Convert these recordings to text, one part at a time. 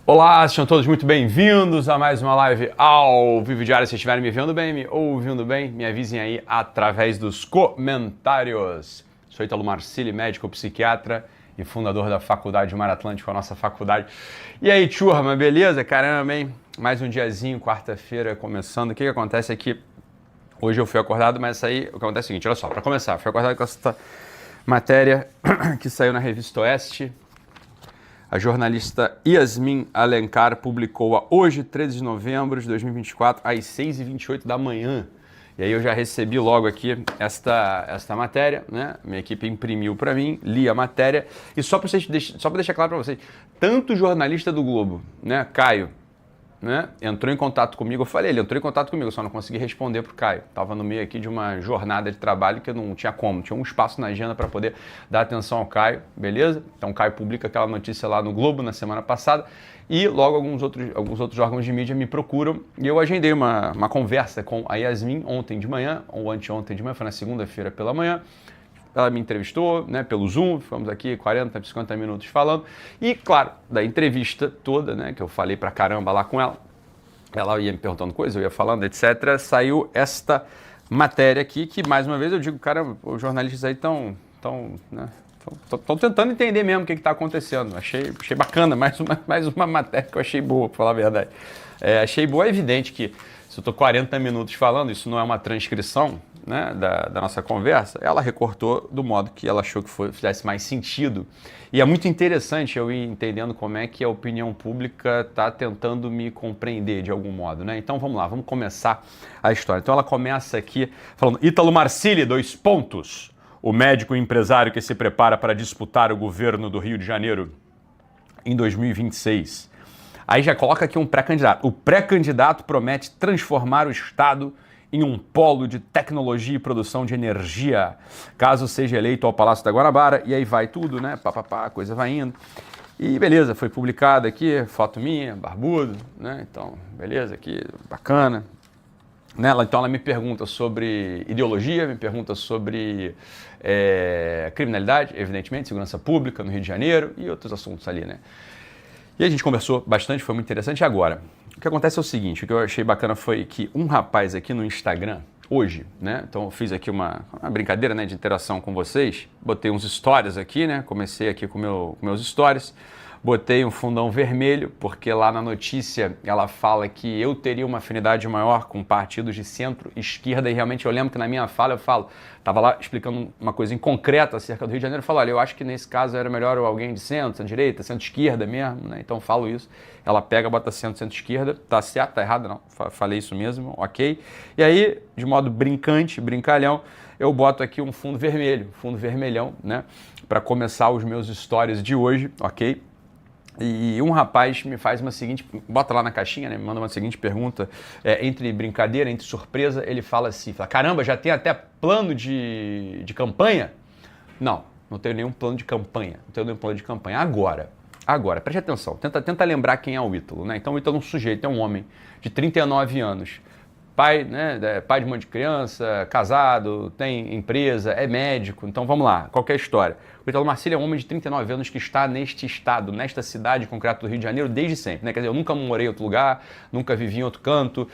Olá, sejam todos muito bem-vindos a mais uma live ao vivo diário. Se estiverem me vendo bem, me ouvindo bem, me avisem aí através dos comentários. Sou Ítalo Marcilli, médico psiquiatra e fundador da Faculdade Mar Atlântico, a nossa faculdade. E aí, turma, beleza? Caramba, hein? Mais um diazinho, quarta-feira começando. O que acontece aqui? Hoje eu fui acordado, mas aí o que acontece é o seguinte, olha só, para começar, fui acordado com essa matéria que saiu na Revista Oeste. A jornalista Yasmin Alencar publicou hoje, 13 de novembro de 2024, às 6h28 da manhã. E aí eu já recebi logo aqui esta matéria, né? Minha equipe imprimiu para mim, li a matéria. E só para deixar claro para vocês, tanto o jornalista do Globo, né, Caio, né, entrou em contato comigo, eu falei, ele entrou em contato comigo, só não consegui responder pro Caio. Tava no meio aqui de uma jornada de trabalho que eu não tinha como, tinha um espaço na agenda para poder dar atenção ao Caio, beleza? Então o Caio publica aquela notícia lá no Globo na semana passada e logo alguns outros órgãos de mídia me procuram e eu agendei uma conversa com a Yasmin ontem de manhã, ou anteontem de manhã, foi na segunda-feira pela manhã. Ela me entrevistou, né, pelo Zoom, ficamos aqui 40, 50 minutos falando. E, claro, da entrevista toda, né, que eu falei pra caramba lá com ela, ela ia me perguntando coisas, eu ia falando, etc., saiu esta matéria aqui, que, mais uma vez, eu digo, cara, os jornalistas aí estão tentando entender mesmo o que está acontecendo. Achei bacana, mais uma matéria que eu achei boa, para falar a verdade. Achei boa, é evidente que se eu estou 40 minutos falando, isso não é uma transcrição, né, da nossa conversa, ela recortou do modo que ela achou que fizesse mais sentido. E é muito interessante eu ir entendendo como é que a opinião pública está tentando me compreender de algum modo, né? Então vamos lá, vamos começar a história. Então ela começa aqui falando, Ítalo Marcilli, 2 pontos. O médico e empresário que se prepara para disputar o governo do Rio de Janeiro em 2026. Aí já coloca aqui um pré-candidato. O pré-candidato promete transformar o Estado em um polo de tecnologia e produção de energia, caso seja eleito ao Palácio da Guanabara, e aí vai tudo, né? A coisa vai indo. E beleza, foi publicada aqui, foto minha, barbudo, né? Então, beleza, aqui, bacana. Então ela me pergunta sobre ideologia, me pergunta sobre criminalidade, evidentemente, segurança pública no Rio de Janeiro e outros assuntos ali, né? E a gente conversou bastante, foi muito interessante. E agora, o que acontece é o seguinte, o que eu achei bacana foi que um rapaz aqui no Instagram, hoje, né, então eu fiz aqui uma brincadeira, né, de interação com vocês, botei uns stories aqui, né, comecei aqui com meus stories, botei um fundão vermelho, porque lá na notícia ela fala que eu teria uma afinidade maior com partidos de centro-esquerda e realmente eu lembro que na minha fala eu falo, estava lá explicando uma coisa em concreto acerca do Rio de Janeiro, eu falo, olha, eu acho que nesse caso era melhor alguém de centro-direita, centro-esquerda mesmo, né? Então falo isso, ela pega, bota centro-esquerda, tá certo, tá errado, não, falei isso mesmo, ok. E aí, de modo brincalhão, eu boto aqui um fundo vermelhão, né, para começar os meus stories de hoje, ok? E um rapaz me faz uma seguinte, bota lá na caixinha, né, me manda uma seguinte pergunta, entre brincadeira, entre surpresa, ele fala assim, caramba, já tem até plano de campanha? Não tenho nenhum plano de campanha, Agora, preste atenção, tenta lembrar quem é o Ítalo, né? Então o Ítalo é um sujeito, é um homem de 39 anos, pai, né, pai de um monte de criança, casado, tem empresa, é médico, então vamos lá, qual que é a história? O Ítalo Marcilli é um homem de 39 anos que está neste estado, nesta cidade concreta do Rio de Janeiro desde sempre, né? Quer dizer, eu nunca morei em outro lugar, nunca vivi em outro canto,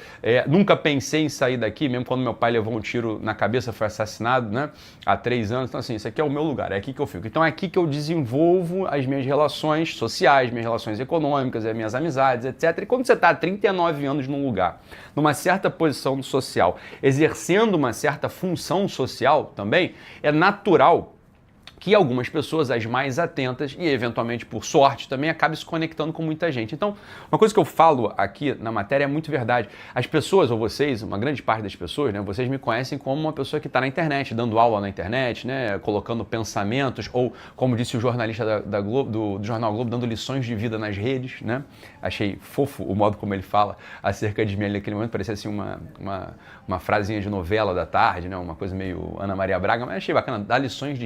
nunca pensei em sair daqui, mesmo quando meu pai levou um tiro na cabeça, foi assassinado, né? Há 3 anos, então assim, isso aqui é o meu lugar, é aqui que eu fico. Então é aqui que eu desenvolvo as minhas relações sociais, minhas relações econômicas, as minhas amizades, etc. E quando você está há 39 anos num lugar, numa certa posição social, exercendo uma certa função social também, é natural que algumas pessoas, as mais atentas e eventualmente por sorte também, acabem se conectando com muita gente. Então, uma coisa que eu falo aqui na matéria é muito verdade. As pessoas, ou vocês, uma grande parte das pessoas, né, vocês me conhecem como uma pessoa que está na internet, dando aula na internet, né, colocando pensamentos, ou como disse o jornalista da Globo, do Jornal Globo, dando lições de vida nas redes, né? Achei fofo o modo como ele fala acerca de mim naquele momento, parecia assim uma frasinha de novela da tarde, né, uma coisa meio Ana Maria Braga, mas achei bacana, dar lições de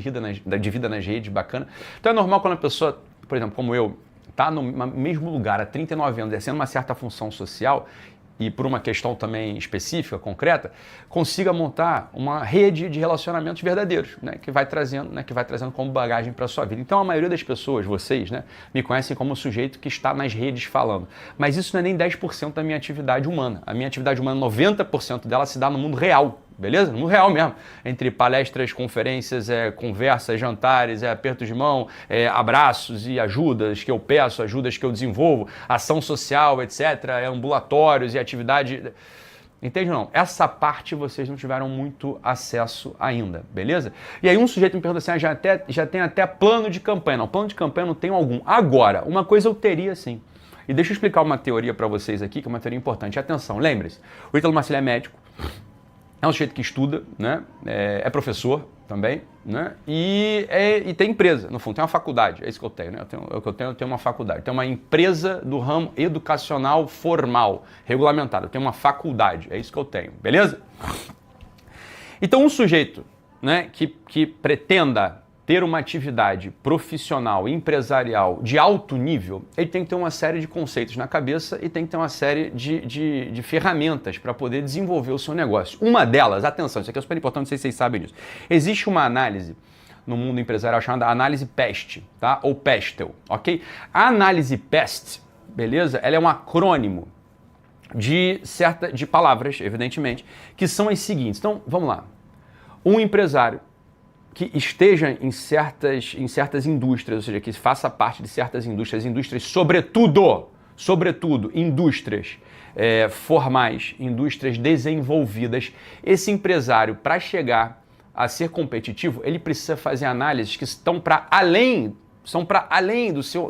vida nas redes, bacana. Então é normal quando a pessoa, por exemplo, como eu, está no mesmo lugar há 39 anos, exercendo uma certa função social, e por uma questão também específica, concreta, consiga montar uma rede de relacionamentos verdadeiros, né, que vai trazendo como bagagem para a sua vida. Então a maioria das pessoas, vocês, né, me conhecem como o sujeito que está nas redes falando. Mas isso não é nem 10% da minha atividade humana. A minha atividade humana, 90% dela se dá no mundo real. Beleza? No mundo real mesmo. Entre palestras, conferências, conversas, jantares, apertos de mão, abraços e ajudas que eu peço, ajudas que eu desenvolvo, ação social, etc., ambulatórios e atividade... Entende não? Essa parte vocês não tiveram muito acesso ainda, beleza? E aí um sujeito me pergunta assim, já tem até plano de campanha. Não, plano de campanha eu não tenho algum. Agora, uma coisa eu teria sim. E deixa eu explicar uma teoria para vocês aqui, que é uma teoria importante. Atenção, lembre-se, o Ítalo Marcilli é médico, é um sujeito que estuda, né? É professor também, né? E tem empresa, no fundo, tem uma faculdade, é isso que eu tenho, né? Eu tenho uma faculdade, tenho uma empresa do ramo educacional formal, regulamentado, eu tenho uma faculdade, é isso que eu tenho, beleza? Então um sujeito, né, que pretenda ter uma atividade profissional, empresarial de alto nível, ele tem que ter uma série de conceitos na cabeça e tem que ter uma série de ferramentas para poder desenvolver o seu negócio. Uma delas, atenção, isso aqui é super importante, não sei se vocês sabem disso. Existe uma análise no mundo empresarial chamada análise PEST, tá? Ou PESTEL, ok? A análise PEST, beleza? Ela é um acrônimo de palavras, evidentemente, que são as seguintes. Então, vamos lá. Um empresário que esteja em certas indústrias, ou seja, que faça parte de certas indústrias sobretudo indústrias formais, indústrias desenvolvidas. Esse empresário, para chegar a ser competitivo, ele precisa fazer análises que estão para além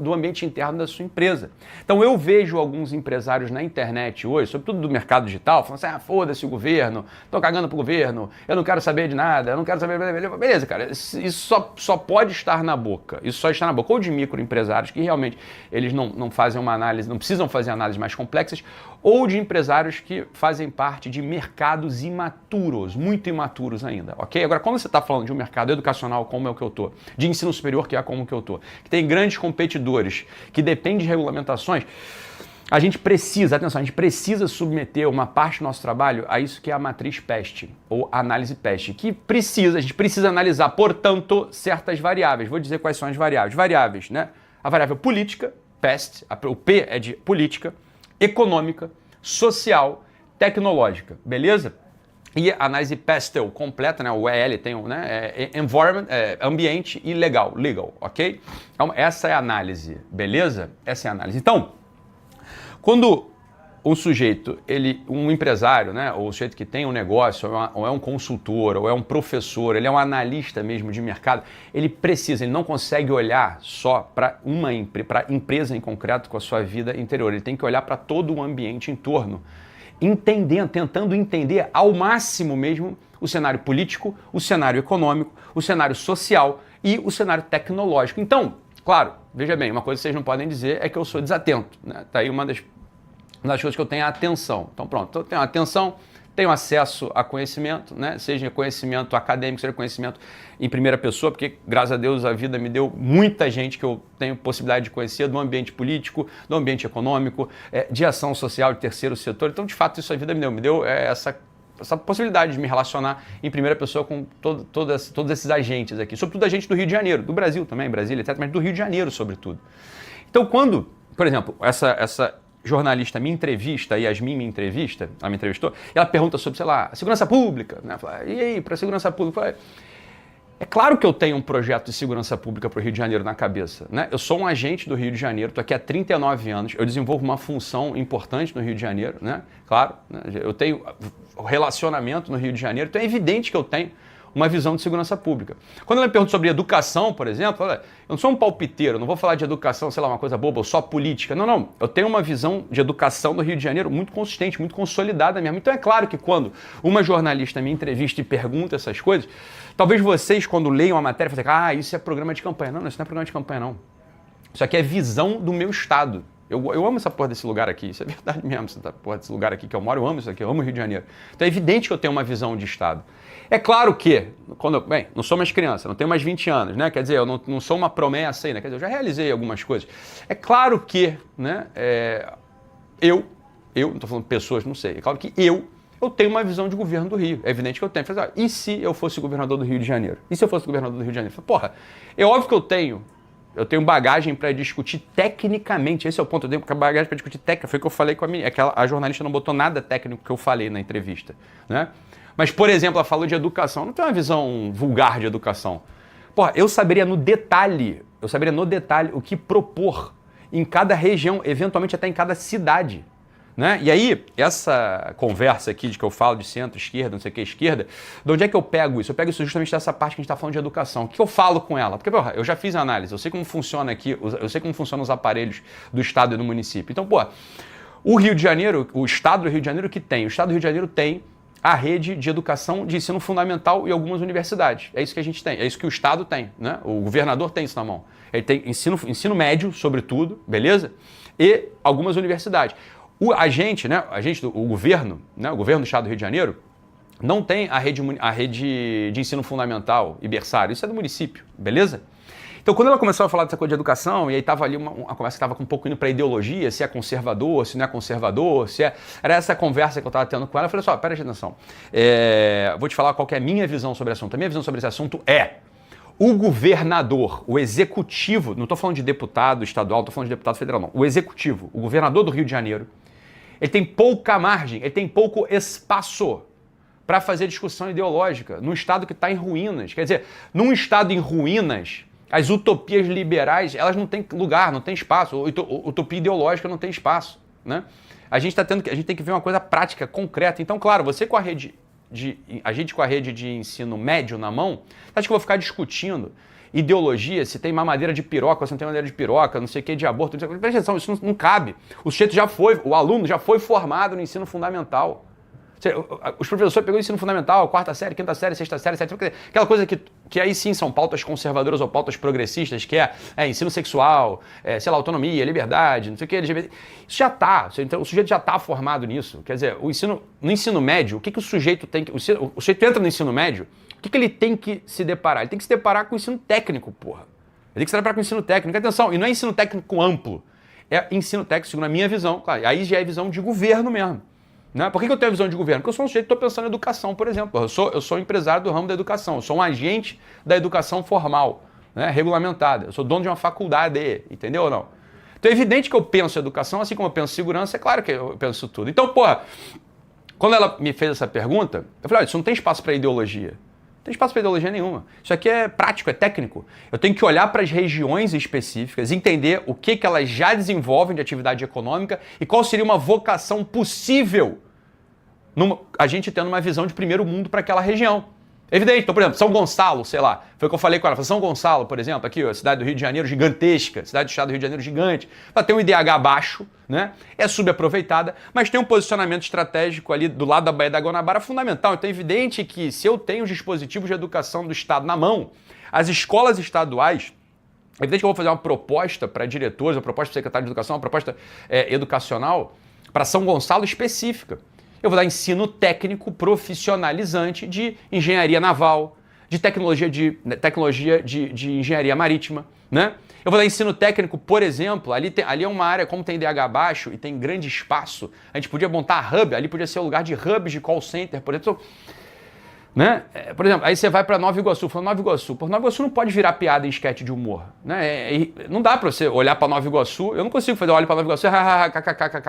do ambiente interno da sua empresa. Então eu vejo alguns empresários na internet hoje, sobretudo do mercado digital, falando assim, foda-se o governo, tô cagando pro governo, eu não quero saber de nada, eu não quero saber... Beleza, cara, isso só pode estar na boca, isso só está na boca ou de microempresários que realmente eles não fazem uma análise, não precisam fazer análises mais complexas, ou de empresários que fazem parte de mercados imaturos, muito imaturos ainda, ok? Agora, quando você está falando de um mercado educacional como é o que eu estou, de ensino superior que é como que eu estou, que tem grandes competidores, que depende de regulamentações, a gente precisa submeter uma parte do nosso trabalho a isso que é a matriz PEST, ou análise PEST, a gente precisa analisar, portanto, certas variáveis. Vou dizer quais são as variáveis. Variáveis, né? A variável política, PEST, o P é de política, econômica, social, tecnológica, beleza? E a análise PESTEL completa, né? O EL tem environment, ambiente e legal, ok? Então, essa é a análise, beleza? Essa é a análise. Então, quando um sujeito, um empresário, né? Ou o sujeito que tem um negócio, ou é um consultor, ou é um professor, ele é um analista mesmo de mercado, ele não consegue olhar só para para empresa em concreto com a sua vida interior, ele tem que olhar para todo o ambiente em torno, tentando entender ao máximo mesmo o cenário político, o cenário econômico, o cenário social e o cenário tecnológico. Então, claro, veja bem, uma coisa que vocês não podem dizer é que eu sou desatento, né? Tá aí uma das coisas que eu tenho é a atenção. Então pronto, eu tenho atenção, tenho acesso a conhecimento, né? Seja conhecimento acadêmico, seja conhecimento em primeira pessoa, porque graças a Deus a vida me deu muita gente que eu tenho possibilidade de conhecer do ambiente político, do ambiente econômico, de ação social de terceiro setor. Então, de fato, isso a vida me deu essa possibilidade de me relacionar em primeira pessoa com todos esses agentes aqui, sobretudo agentes do Rio de Janeiro, do Brasil também, Brasília, etc., mas do Rio de Janeiro, sobretudo. Então, quando, por exemplo, essa jornalista me entrevista, a Yasmin me entrevistou, e ela pergunta sobre, sei lá, segurança pública, né? Fala, e aí, para segurança pública? É claro que eu tenho um projeto de segurança pública para o Rio de Janeiro na cabeça, né? Eu sou um agente do Rio de Janeiro, estou aqui há 39 anos, eu desenvolvo uma função importante no Rio de Janeiro, né? Claro, né? Eu tenho relacionamento no Rio de Janeiro, então é evidente que eu tenho uma visão de segurança pública. Quando ela me pergunta sobre educação, por exemplo, eu não sou um palpiteiro, não vou falar de educação, sei lá, uma coisa boba, ou só política. Não. Eu tenho uma visão de educação do Rio de Janeiro muito consistente, muito consolidada mesmo. Então é claro que quando uma jornalista me entrevista e pergunta essas coisas, talvez vocês, quando leiam a matéria, falem, isso é programa de campanha. Não, isso não é programa de campanha, não. Isso aqui é visão do meu estado. Eu amo essa porra desse lugar aqui, isso é verdade mesmo, essa porra desse lugar aqui que eu moro, eu amo isso aqui, eu amo o Rio de Janeiro. Então é evidente que eu tenho uma visão de estado. É claro que, não sou mais criança, não tenho mais 20 anos, né? Quer dizer, eu não sou uma promessa ainda, quer dizer, eu já realizei algumas coisas. É claro que, né, eu não estou falando pessoas, não sei. É claro que eu tenho uma visão de governo do Rio. É evidente que eu tenho. Falei, e se eu fosse governador do Rio de Janeiro? E se eu fosse governador do Rio de Janeiro? Falei, porra, é óbvio que eu tenho bagagem para discutir tecnicamente. Esse é o ponto. Eu tenho bagagem para discutir técnica. Foi o que eu falei com a minha. A jornalista não botou nada técnico que eu falei na entrevista, né? Mas, por exemplo, ela falou de educação. Eu não tenho uma visão vulgar de educação. Porra, eu saberia no detalhe o que propor em cada região, eventualmente até em cada cidade, né? E aí, essa conversa aqui de que eu falo de centro, esquerda, não sei o que, esquerda, de onde é que eu pego isso? Eu pego isso justamente dessa parte que a gente está falando de educação. O que eu falo com ela? Porque, porra, eu já fiz a análise, eu sei como funciona aqui, eu sei como funcionam os aparelhos do Estado e do município. Então, pô, o Rio de Janeiro, o Estado do Rio de Janeiro que tem? O Estado do Rio de Janeiro tem a rede de educação de ensino fundamental e algumas universidades. É isso que a gente tem, é isso que o Estado tem, né? O governador tem isso na mão. Ele tem ensino médio, sobretudo, beleza? E algumas universidades. O governo, né? O governo do Estado do Rio de Janeiro não tem a rede de ensino fundamental e berçário. Isso é do município, beleza? Então, quando ela começou a falar dessa coisa de educação, e aí estava ali uma conversa que estava um pouco indo para ideologia, se é conservador, se não é conservador, era essa conversa que eu estava tendo com ela. Eu falei só, presta atenção, vou te falar qual que é a minha visão sobre o assunto. A minha visão sobre esse assunto é o governador, o executivo, não estou falando de deputado estadual, estou falando de deputado federal, não. O executivo, o governador do Rio de Janeiro, ele tem pouca margem, ele tem pouco espaço para fazer discussão ideológica num estado que está em ruínas. Quer dizer, num estado em ruínas, as utopias liberais, elas não têm lugar, não tem espaço. Utopia ideológica não tem espaço, né? A gente tem que ver uma coisa prática, concreta. Então, claro, a gente com a rede de ensino médio na mão, acho que eu vou ficar discutindo ideologia, se tem mamadeira de piroca, se não tem mamadeira de piroca, não sei o que, de aborto. Não sei o que. Presta atenção, isso não cabe. O aluno já foi formado no ensino fundamental. Os professores pegou o ensino fundamental, quarta série, quinta série, sexta série, sétima, aquela coisa que aí sim são pautas conservadoras ou pautas progressistas, que é ensino sexual, sei lá, autonomia, liberdade, não sei o que, LGBT. Isso já está, então, o sujeito já está formado nisso. Quer dizer, no ensino médio, o que o sujeito tem que... O sujeito entra no ensino médio, o que ele tem que se deparar? Ele tem que se deparar com o ensino técnico, porra. Ele tem que se deparar com o ensino técnico. Atenção, e não é ensino técnico amplo, é ensino técnico, segundo a minha visão, claro, aí já é visão de governo mesmo. Né? Por que eu tenho a visão de governo? Porque eu sou um sujeito que estou pensando em educação, por exemplo. Eu sou empresário do ramo da educação, eu sou um agente da educação formal, né? Regulamentada. Eu sou dono de uma faculdade, entendeu ou não? Então é evidente que eu penso em educação, assim como eu penso em segurança, é claro que eu penso isso tudo. Então, porra, quando ela me fez essa pergunta, eu falei, olha, isso não tem espaço para ideologia. Não tem espaço para ideologia nenhuma. Isso aqui é prático, é técnico. Eu tenho que olhar para as regiões específicas, entender o que elas já desenvolvem de atividade econômica e qual seria uma vocação possível a gente tendo uma visão de primeiro mundo para aquela região. Evidente. Então, por exemplo, São Gonçalo, sei lá, foi o que eu falei com ela. São Gonçalo, por exemplo, aqui, ó, cidade do Rio de Janeiro gigantesca, cidade do estado do Rio de Janeiro gigante, ela tem um IDH baixo, né? É subaproveitada, mas tem um posicionamento estratégico ali do lado da Baía da Guanabara fundamental. Então é evidente que se eu tenho os dispositivos de educação do Estado na mão, as escolas estaduais, é evidente que eu vou fazer uma proposta para diretores, uma proposta para secretário de educação, uma proposta educacional para São Gonçalo específica. Eu vou dar ensino técnico profissionalizante de engenharia naval, de tecnologia de engenharia marítima, né? Eu vou dar ensino técnico, por exemplo, ali é uma área, como tem DH baixo e tem grande espaço, a gente podia montar hub, ali podia ser o lugar de hubs de call center, por exemplo. Né? Por exemplo, aí você vai para Nova Iguaçu, falando Nova Iguaçu. Pô, Nova Iguaçu não pode virar piada em esquete de humor. Né? Não dá para você olhar para Nova Iguaçu, eu não consigo fazer olho para Nova Iguaçu,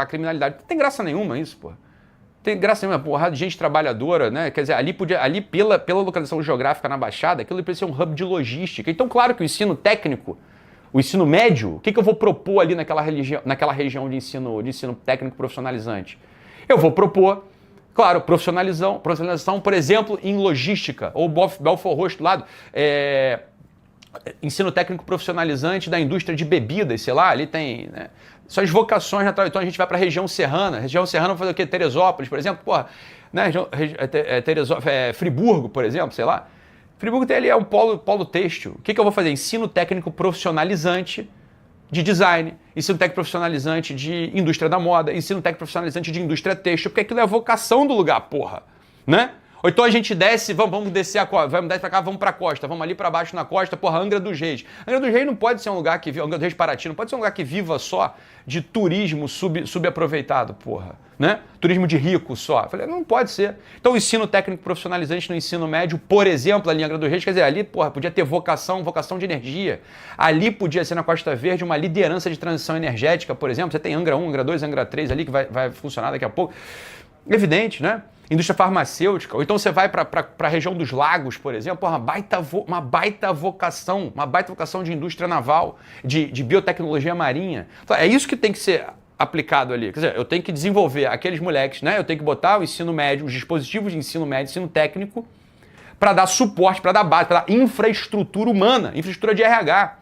criminalidade. Não tem graça nenhuma isso, pô. Tem graça nenhuma, porrada de gente trabalhadora, né? Quer dizer, ali pela localização geográfica na Baixada, aquilo precisa ser um hub de logística. Então, claro que o ensino técnico, o ensino médio, o que eu vou propor ali naquela região de ensino técnico profissionalizante? Eu vou propor, claro, profissionalização, por exemplo, em logística, ou Belfort Roxo do lado, ensino técnico profissionalizante da indústria de bebidas, sei lá, ali tem, né? São as vocações naturais. Então a gente vai para a região serrana. Região serrana vai fazer o quê? Teresópolis, por exemplo. Porra, né? Friburgo, por exemplo, sei lá. Friburgo tem ali um polo têxtil. O que eu vou fazer? Ensino técnico profissionalizante de design, ensino técnico profissionalizante de indústria da moda, ensino técnico profissionalizante de indústria têxtil, porque aquilo é a vocação do lugar, porra. Né? Ou então a gente desce, vamos descer a costa, vamos descer pra cá, vamos pra costa, vamos ali pra baixo na costa, porra, Angra dos Reis. Angra dos Reis não pode ser um lugar que, Angra dos Reis Paraty, não pode ser um lugar que viva só de turismo subaproveitado, porra, né? Turismo de rico só. Eu falei, não pode ser. Então o ensino técnico profissionalizante no ensino médio, por exemplo, ali em Angra dos Reis, quer dizer, ali, porra, podia ter vocação de energia. Ali podia ser na Costa Verde uma liderança de transição energética, por exemplo. Você tem Angra 1, Angra 2, Angra 3 ali que vai funcionar daqui a pouco. Evidente, né? Indústria farmacêutica, ou então você vai para a região dos lagos, por exemplo, porra, uma baita vocação de indústria naval, de biotecnologia marinha. Então, é isso que tem que ser aplicado ali. Quer dizer, eu tenho que desenvolver aqueles moleques, né? Eu tenho que botar o ensino médio, os dispositivos de ensino médio, ensino técnico, para dar suporte, para dar base, para dar infraestrutura humana, infraestrutura de RH.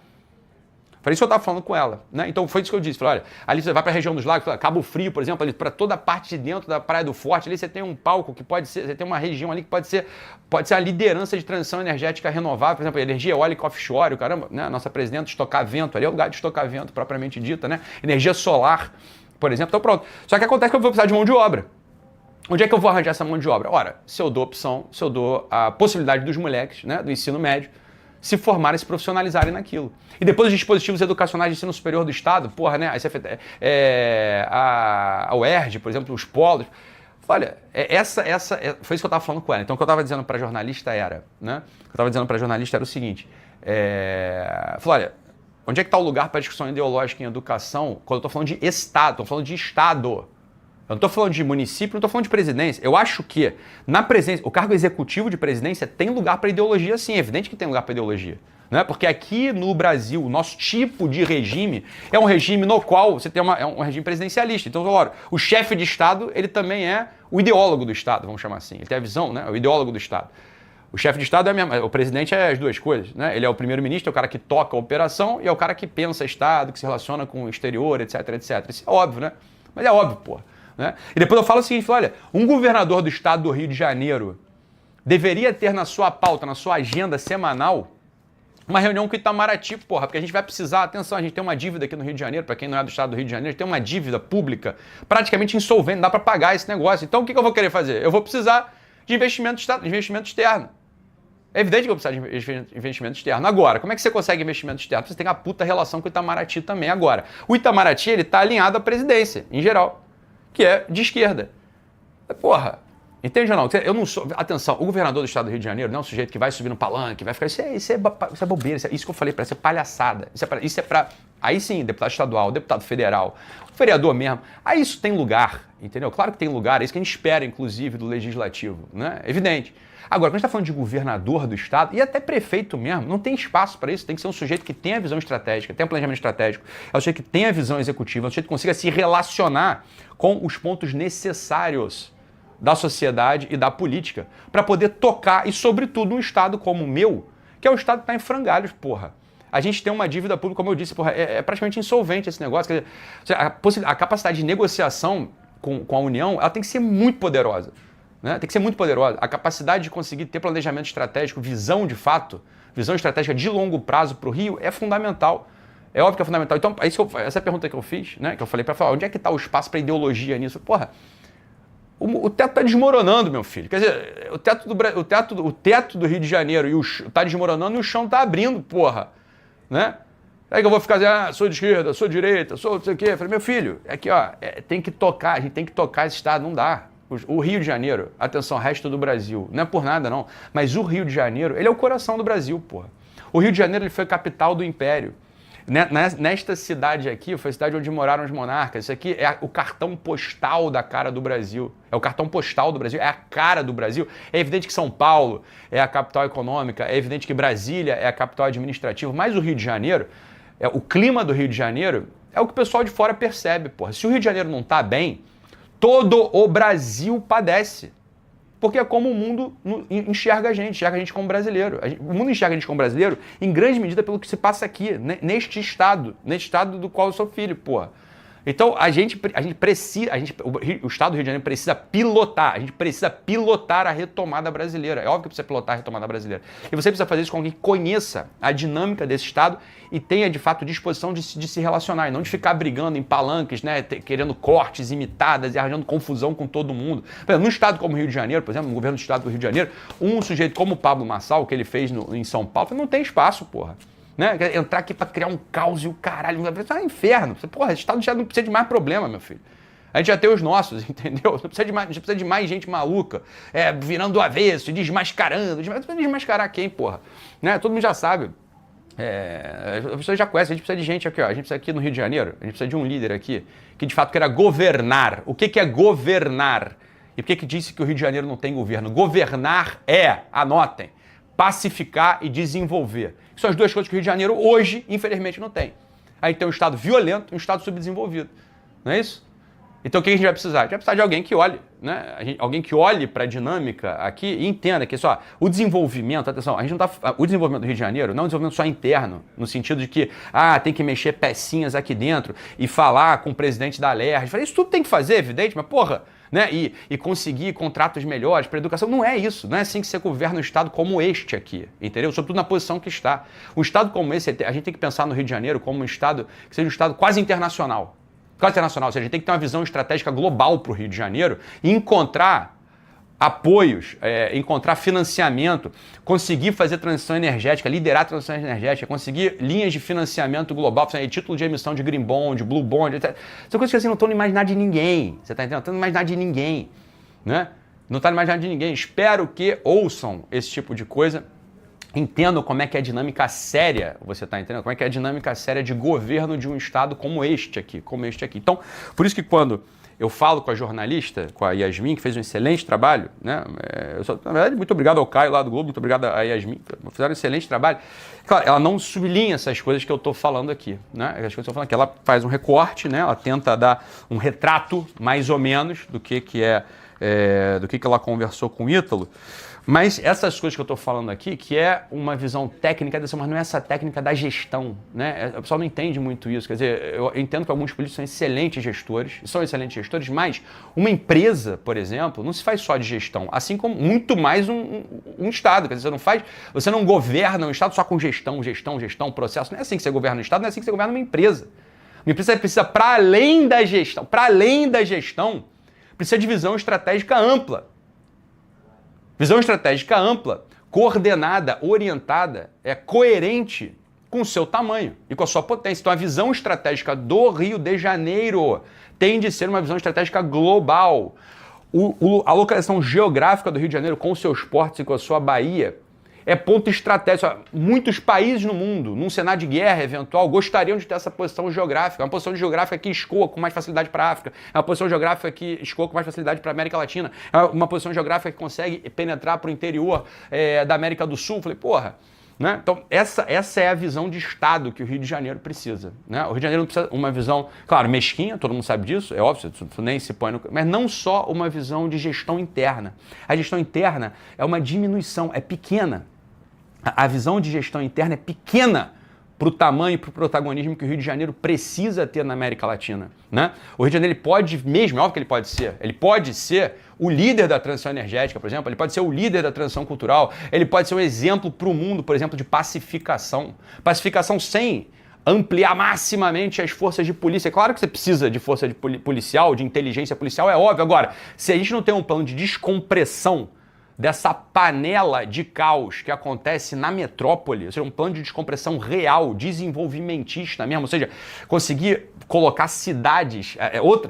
Foi isso que eu estava falando com ela, né? Então foi isso que eu disse. Falei, olha, ali você vai para a região dos lagos, Cabo Frio, por exemplo, ali para toda a parte de dentro da Praia do Forte, ali você tem um palco que pode ser, você tem uma região ali que pode ser a liderança de transição energética renovável, por exemplo, energia eólica offshore, o caramba, né? Nossa presidenta estocar vento, ali é o lugar de estocar vento propriamente dita, né? Energia solar, por exemplo, então pronto. Só que acontece que eu vou precisar de mão de obra. Onde é que eu vou arranjar essa mão de obra? Ora, se eu dou a possibilidade dos moleques, né, do ensino médio, se formarem, se profissionalizarem naquilo. E depois os dispositivos educacionais de ensino superior do Estado, porra, né? A UERJ, por exemplo, os polos. Olha, foi isso que eu estava falando com ela. Então, o que eu estava dizendo para a jornalista era, né? O que eu estava dizendo para a jornalista era o seguinte. Falei, olha, onde é que está o lugar para discussão ideológica em educação quando eu estou falando de Estado, estou falando de Estado. Eu não estou falando de município, não estou falando de presidência. Eu acho que na presidência, o cargo executivo de presidência tem lugar para ideologia, sim. É evidente que tem lugar para ideologia. Né? Porque aqui no Brasil, o nosso tipo de regime é um regime no qual você tem um regime presidencialista. Então, olha, o chefe de Estado, ele também é o ideólogo do Estado, vamos chamar assim. Ele tem a visão, né? O ideólogo do Estado. O chefe de Estado é a mesma, o presidente é as duas coisas, né? Ele é o primeiro-ministro, é o cara que toca a operação e é o cara que pensa Estado, que se relaciona com o exterior, etc, etc. Isso é óbvio, né? Mas é óbvio, pô. Né? E depois eu falo o seguinte, olha, um governador do estado do Rio de Janeiro deveria ter na sua pauta, na sua agenda semanal, uma reunião com o Itamaraty, porra, porque a gente vai precisar, atenção, a gente tem uma dívida aqui no Rio de Janeiro, para quem não é do estado do Rio de Janeiro, a gente tem uma dívida pública praticamente insolvente, não dá para pagar esse negócio. Então o que eu vou querer fazer? Eu vou precisar de investimento externo. É evidente que eu vou precisar de investimento externo. Agora, como é que você consegue investimento externo? Você tem uma puta relação com o Itamaraty também. Agora, o Itamaraty, ele tá alinhado à presidência, em geral, que é de esquerda. Porra, entende ou não? Eu não sou... Atenção, o governador do estado do Rio de Janeiro não é um sujeito que vai subir no palanque, vai ficar... Isso é bobeira, isso que eu falei, parece palhaçada. Isso é pra... Aí sim, deputado estadual, deputado federal, o vereador mesmo. Aí isso tem lugar, entendeu? Claro que tem lugar, é isso que a gente espera, inclusive, do legislativo, né? Evidente. Agora, quando a gente está falando de governador do estado, e até prefeito mesmo, não tem espaço para isso, tem que ser um sujeito que tenha a visão estratégica, tenha um planejamento estratégico, é um sujeito que tenha a visão executiva, é um sujeito que consiga se relacionar com os pontos necessários da sociedade e da política para poder tocar, e sobretudo um estado como o meu, que é um estado que está em frangalhos, porra. A gente tem uma dívida pública, como eu disse, porra, é praticamente insolvente esse negócio. Quer dizer, a capacidade de negociação com a União, ela tem que ser muito poderosa. Né? Tem que ser muito poderosa. A capacidade de conseguir ter planejamento estratégico, visão de fato, visão estratégica de longo prazo para o Rio é fundamental. É óbvio que é fundamental. Então, essa é a pergunta que eu fiz, né? Que eu falei para falar, onde é que está o espaço para ideologia nisso? Porra, o teto está desmoronando, meu filho. Quer dizer, o teto do Rio de Janeiro está desmoronando e o chão está abrindo, porra. Né? Aí que eu vou ficar dizendo, sou de esquerda, sou de direita, sou não sei o quê. Eu falei, meu filho, aqui, ó, tem que tocar, a gente tem que tocar esse estado, não dá. O Rio de Janeiro, atenção, resto do Brasil, não é por nada não, mas o Rio de Janeiro, ele é o coração do Brasil, porra. O Rio de Janeiro, ele foi capital do Império. Nesta cidade aqui, foi a cidade onde moraram os monarcas. Isso aqui é o cartão postal da cara do Brasil. É o cartão postal do Brasil, é a cara do Brasil. É evidente que São Paulo é a capital econômica, é evidente que Brasília é a capital administrativa, mas o Rio de Janeiro, o clima do Rio de Janeiro é o que o pessoal de fora percebe, porra. Se o Rio de Janeiro não tá bem, todo o Brasil padece. Porque é como o mundo enxerga a gente como brasileiro. O mundo enxerga a gente como brasileiro em grande medida pelo que se passa aqui, neste estado do qual eu sou filho, porra. Então, o Estado do Rio de Janeiro precisa pilotar, a gente precisa pilotar a retomada brasileira. É óbvio que precisa pilotar a retomada brasileira. E você precisa fazer isso com alguém que conheça a dinâmica desse Estado e tenha, de fato, disposição de se relacionar, e não de ficar brigando em palanques, né, querendo cortes, imitadas e arranjando confusão com todo mundo. Por exemplo, num Estado como o Rio de Janeiro, por exemplo, no governo do Estado do Rio de Janeiro, um sujeito como o Pablo Marçal, o que ele fez em São Paulo, não tem espaço, porra. Né? Entrar aqui para criar um caos e o caralho, é um inferno. Porra, esse Estado já não precisa de mais problema, meu filho. A gente já tem os nossos, entendeu? Não precisa de mais gente maluca, virando do avesso, desmascarando. Desmascarar quem, porra? Né? Todo mundo já sabe. As pessoas já conhecem, a gente precisa de gente aqui, ó. A gente precisa aqui no Rio de Janeiro, a gente precisa de um líder aqui que de fato queira governar. O que é governar? E por que disse que o Rio de Janeiro não tem governo? Governar anotem, pacificar e desenvolver. São as duas coisas que o Rio de Janeiro hoje, infelizmente, não tem. Aí tem um Estado violento e um Estado subdesenvolvido. Não é isso? Então o que a gente vai precisar? A gente vai precisar de alguém que olhe, né? Alguém que olhe para a dinâmica aqui e entenda que só o desenvolvimento, atenção, a gente não tá, o desenvolvimento do Rio de Janeiro não é um desenvolvimento só interno, no sentido de que tem que mexer pecinhas aqui dentro e falar com o presidente da Alerj. Isso tudo tem que fazer, evidente, mas porra, né? E conseguir contratos melhores para a educação. Não é isso. Não é assim que você governa um Estado como este aqui, entendeu? Sobretudo na posição que está. Um Estado como esse, a gente tem que pensar no Rio de Janeiro como um Estado que seja um Estado quase internacional. Quase internacional. Ou seja, a gente tem que ter uma visão estratégica global para o Rio de Janeiro e encontrar apoios, encontrar financiamento, conseguir fazer transição energética, liderar a transição energética, conseguir linhas de financiamento global, título de emissão de Green Bond, Blue Bond, etc. São coisas que assim, não estão no imaginário de ninguém. Você está entendendo? Não estão no imaginário de ninguém. Né? Não está no imaginário de ninguém. Espero que ouçam esse tipo de coisa, entendam como é que é a dinâmica séria, você está entendendo? Como é que é a dinâmica séria de governo de um Estado como este aqui. Então, por isso que quando eu falo com a jornalista, com a Yasmin, que fez um excelente trabalho, né? Na verdade, muito obrigado ao Caio lá do Globo, muito obrigado a Yasmin, fizeram um excelente trabalho. Claro, ela não sublinha essas coisas que eu estou falando aqui, né? As coisas que eu estou falando aqui, ela faz um recorte, né? Ela tenta dar um retrato, mais ou menos, do que ela conversou com o Ítalo. Mas essas coisas que eu estou falando aqui, que é uma visão técnica, mas não é essa técnica da gestão, né? O pessoal não entende muito isso. Quer dizer, eu entendo que alguns políticos são excelentes gestores, mas uma empresa, por exemplo, não se faz só de gestão, assim como muito mais um Estado. Quer dizer, você não governa um Estado só com gestão, processo. Não é assim que você governa um Estado, não é assim que você governa uma empresa. Uma empresa precisa, para além da gestão, precisa de visão estratégica ampla. Visão estratégica ampla, coordenada, orientada, coerente com o seu tamanho e com a sua potência. Então a visão estratégica do Rio de Janeiro tem de ser uma visão estratégica global. A localização geográfica do Rio de Janeiro com os seus portos e com a sua Bahia é ponto estratégico. Muitos países no mundo, num cenário de guerra eventual, gostariam de ter essa posição geográfica. É uma posição geográfica que escoa com mais facilidade para a África. É uma posição geográfica que escoa com mais facilidade para a América Latina. É uma posição geográfica que consegue penetrar para o interior da América do Sul. Falei, porra. Né? Então, essa é a visão de Estado que o Rio de Janeiro precisa. Né? O Rio de Janeiro não precisa uma visão, claro, mesquinha, todo mundo sabe disso, é óbvio, você nem se põe no... Mas não só uma visão de gestão interna. A gestão interna é uma diminuição, é pequena. A visão de gestão interna é pequena para o tamanho e para o protagonismo que o Rio de Janeiro precisa ter na América Latina. Né? O Rio de Janeiro ele pode mesmo, é óbvio que ele pode ser o líder da transição energética, por exemplo, ele pode ser o líder da transição cultural, ele pode ser um exemplo para o mundo, por exemplo, de pacificação. Pacificação sem ampliar maximamente as forças de polícia. É claro que você precisa de força de policial, de inteligência policial, é óbvio. Agora, se a gente não tem um plano de descompressão dessa panela de caos que acontece na metrópole, ou seja, um plano de descompressão real, desenvolvimentista mesmo, ou seja, conseguir colocar cidades,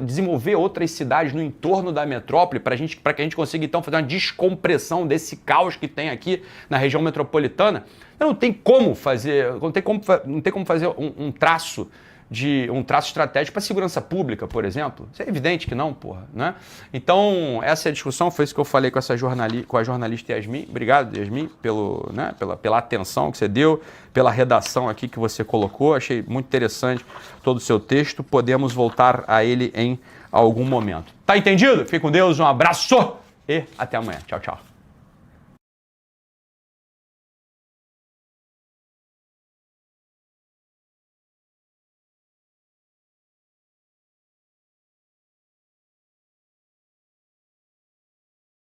desenvolver outras cidades no entorno da metrópole para que a gente consiga então fazer uma descompressão desse caos que tem aqui na região metropolitana. Não tem como fazer um traço estratégico para a segurança pública, por exemplo. Isso é evidente que não, porra, né? Então, essa é a discussão, foi isso que eu falei com a jornalista Yasmin. Obrigado, Yasmin, pela atenção que você deu, pela redação aqui que você colocou. Achei muito interessante todo o seu texto. Podemos voltar a ele em algum momento. Tá entendido? Fique com Deus, um abraço e até amanhã. Tchau, tchau.